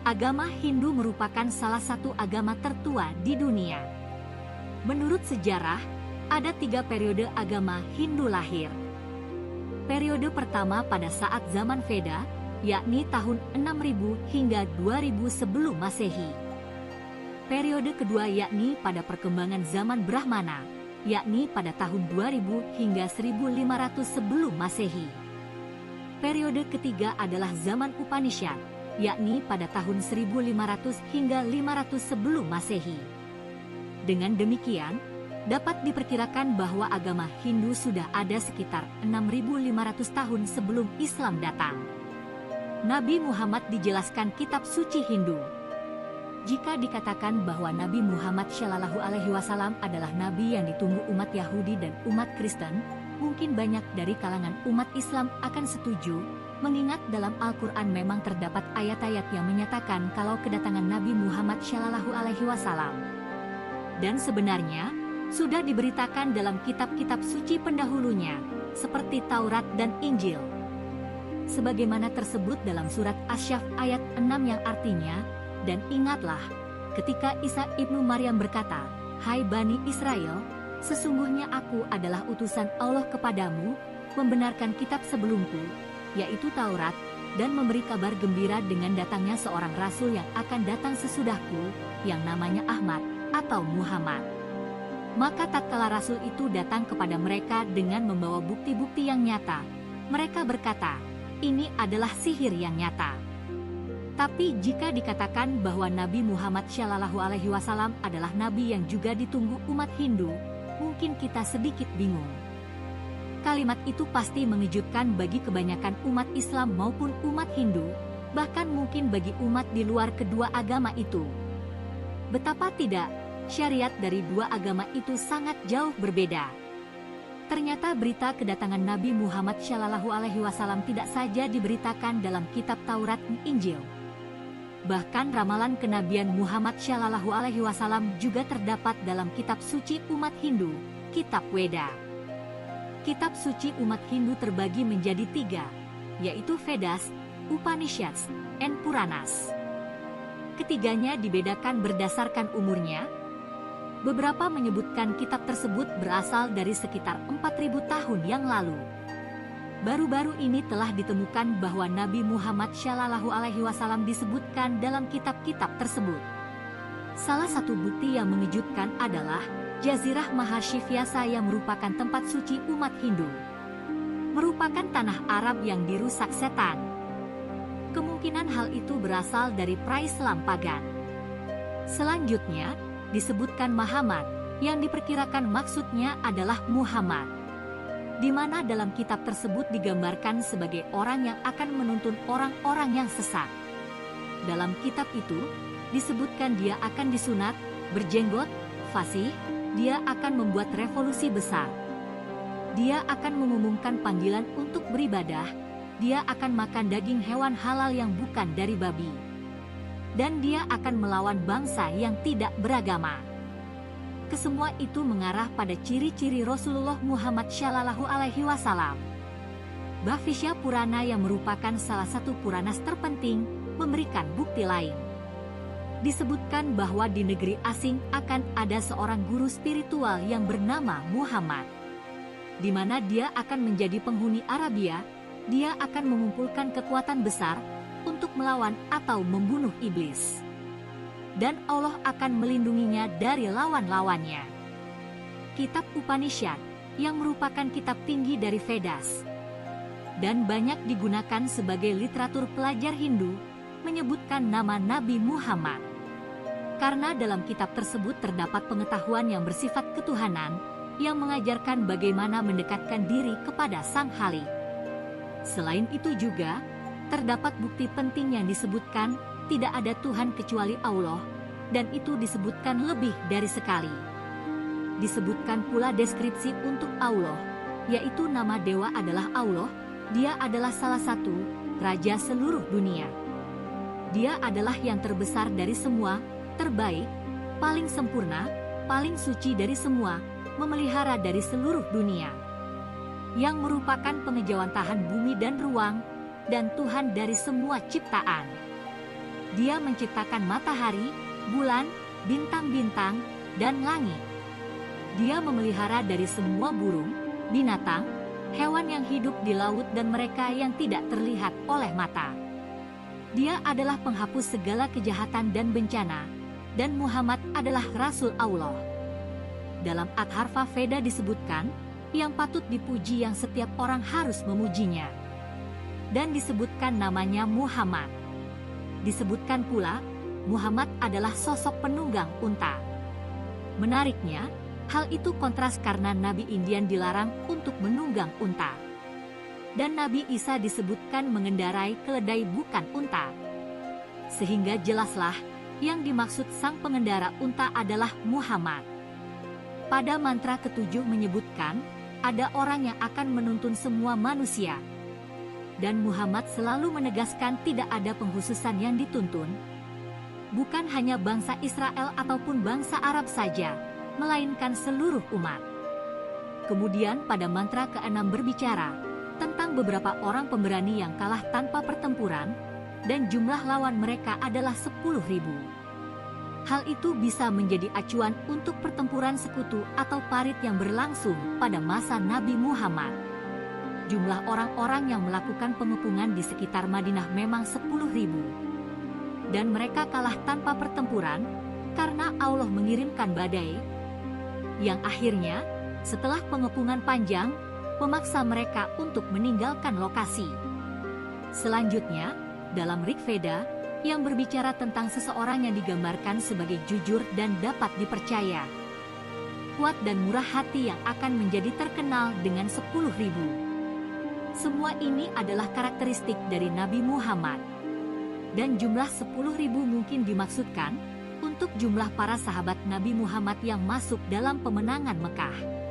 Agama Hindu merupakan salah satu agama tertua di dunia. Menurut sejarah, ada 3 periode agama Hindu lahir. Periode pertama pada saat zaman Veda, yakni tahun 6000 hingga 2000 sebelum Masehi. Periode kedua yakni pada perkembangan zaman Brahmana, yakni pada tahun 2000 hingga 1500 sebelum Masehi. Periode ketiga adalah zaman Upanishad, yakni pada tahun 1500 hingga 500 sebelum Masehi. Dengan demikian, dapat diperkirakan bahwa agama Hindu sudah ada sekitar 6500 tahun sebelum Islam datang. Nabi Muhammad dijelaskan kitab suci Hindu. Jika dikatakan bahwa Nabi Muhammad Shallallahu Alaihi Wasallam adalah nabi yang ditunggu umat Yahudi dan umat Kristen, mungkin banyak dari kalangan umat Islam akan setuju, mengingat dalam Al-Quran memang terdapat ayat-ayat yang menyatakan kalau kedatangan Nabi Muhammad Shallallahu Alaihi Wasallam. Dan sebenarnya, sudah diberitakan dalam kitab-kitab suci pendahulunya, seperti Taurat dan Injil. Sebagaimana tersebut dalam surat Asy-Syaff ayat 6 yang artinya, dan ingatlah, ketika Isa ibnu Maryam berkata, "Hai Bani Israel, sesungguhnya aku adalah utusan Allah kepadamu, membenarkan kitab sebelumku, yaitu Taurat, dan memberi kabar gembira dengan datangnya seorang rasul yang akan datang sesudahku, yang namanya Ahmad atau Muhammad." Maka tatkala rasul itu datang kepada mereka dengan membawa bukti-bukti yang nyata, mereka berkata, "Ini adalah sihir yang nyata." Tapi jika dikatakan bahwa Nabi Muhammad Shallallahu Alaihi Wasallam adalah nabi yang juga ditunggu umat Hindu, mungkin kita sedikit bingung. Kalimat itu pasti mengejutkan bagi kebanyakan umat Islam maupun umat Hindu, bahkan mungkin bagi umat di luar kedua agama itu. Betapa tidak, syariat dari dua agama itu sangat jauh berbeda. Ternyata berita kedatangan Nabi Muhammad Shallallahu Alaihi Wasallam tidak saja diberitakan dalam kitab Taurat dan Injil. Bahkan ramalan kenabian Muhammad Shallallahu Alaihi Wasallam juga terdapat dalam kitab suci umat Hindu, kitab Weda. Kitab suci umat Hindu terbagi menjadi 3, yaitu Vedas, Upanishads, dan Puranas. Ketiganya dibedakan berdasarkan umurnya. Beberapa menyebutkan kitab tersebut berasal dari sekitar 4000 tahun yang lalu. Baru-baru ini telah ditemukan bahwa Nabi Muhammad Shallallahu Alaihi Wasallam disebutkan dalam kitab-kitab tersebut. Salah satu bukti yang mengejutkan adalah Jazirah Mahashivyasa yang merupakan tempat suci umat Hindu. Merupakan tanah Arab yang dirusak setan. Kemungkinan hal itu berasal dari pra-Islam pagan. Selanjutnya, disebutkan Muhammad, yang diperkirakan maksudnya adalah Muhammad, di mana dalam kitab tersebut digambarkan sebagai orang yang akan menuntun orang-orang yang sesat. Dalam kitab itu, disebutkan dia akan disunat, berjenggot, fasih, dia akan membuat revolusi besar. Dia akan mengumumkan panggilan untuk beribadah, dia akan makan daging hewan halal yang bukan dari babi. Dan dia akan melawan bangsa yang tidak beragama. Kesemua itu mengarah pada ciri-ciri Rasulullah Muhammad Shallallahu Alaihi Wasallam. Bhavishya Purana yang merupakan salah satu Puranas terpenting, memberikan bukti lain. Disebutkan bahwa di negeri asing akan ada seorang guru spiritual yang bernama Muhammad, di mana dia akan menjadi penghuni Arabia. Dia akan mengumpulkan kekuatan besar untuk melawan atau membunuh iblis. Dan Allah akan melindunginya dari lawan-lawannya. Kitab Upanishad, yang merupakan kitab tinggi dari Vedas, dan banyak digunakan sebagai literatur pelajar Hindu, menyebutkan nama Nabi Muhammad. Karena dalam kitab tersebut terdapat pengetahuan yang bersifat ketuhanan, yang mengajarkan bagaimana mendekatkan diri kepada Sang Khalik. Selain itu juga, terdapat bukti penting yang disebutkan, tidak ada Tuhan kecuali Allah, dan itu disebutkan lebih dari sekali. Disebutkan pula deskripsi untuk Allah, yaitu nama dewa adalah Allah, dia adalah salah satu, raja seluruh dunia. Dia adalah yang terbesar dari semua, terbaik, paling sempurna, paling suci dari semua, memelihara dari seluruh dunia. Yang merupakan pengejawantahan bumi dan ruang, dan Tuhan dari semua ciptaan. Dia menciptakan matahari, bulan, bintang-bintang, dan langit. Dia memelihara dari semua burung, binatang, hewan yang hidup di laut dan mereka yang tidak terlihat oleh mata. Dia adalah penghapus segala kejahatan dan bencana, dan Muhammad adalah Rasul Allah. Dalam Atharva Veda disebutkan, yang patut dipuji yang setiap orang harus memujinya. Dan disebutkan namanya Muhammad. Disebutkan pula, Muhammad adalah sosok penunggang unta. Menariknya, hal itu kontras karena Nabi Indian dilarang untuk menunggang unta. Dan Nabi Isa disebutkan mengendarai keledai bukan unta. Sehingga jelaslah, yang dimaksud sang pengendara unta adalah Muhammad. Pada mantra ketujuh menyebutkan, ada orang yang akan menuntun semua manusia. Dan Muhammad selalu menegaskan tidak ada pengkhususan yang dituntun. Bukan hanya bangsa Israel ataupun bangsa Arab saja, melainkan seluruh umat. Kemudian pada mantra ke-6 berbicara tentang beberapa orang pemberani yang kalah tanpa pertempuran, dan jumlah lawan mereka adalah 10.000. Hal itu bisa menjadi acuan untuk pertempuran sekutu atau parit yang berlangsung pada masa Nabi Muhammad. Jumlah orang-orang yang melakukan pengepungan di sekitar Madinah memang 10.000. Dan mereka kalah tanpa pertempuran, karena Allah mengirimkan badai, yang akhirnya, setelah pengepungan panjang, memaksa mereka untuk meninggalkan lokasi. Selanjutnya, dalam Rig Veda, yang berbicara tentang seseorang yang digambarkan sebagai jujur dan dapat dipercaya, kuat dan murah hati yang akan menjadi terkenal dengan 10.000. Semua ini adalah karakteristik dari Nabi Muhammad. Dan jumlah 10.000 mungkin dimaksudkan untuk jumlah para sahabat Nabi Muhammad yang masuk dalam pemenangan Mekah.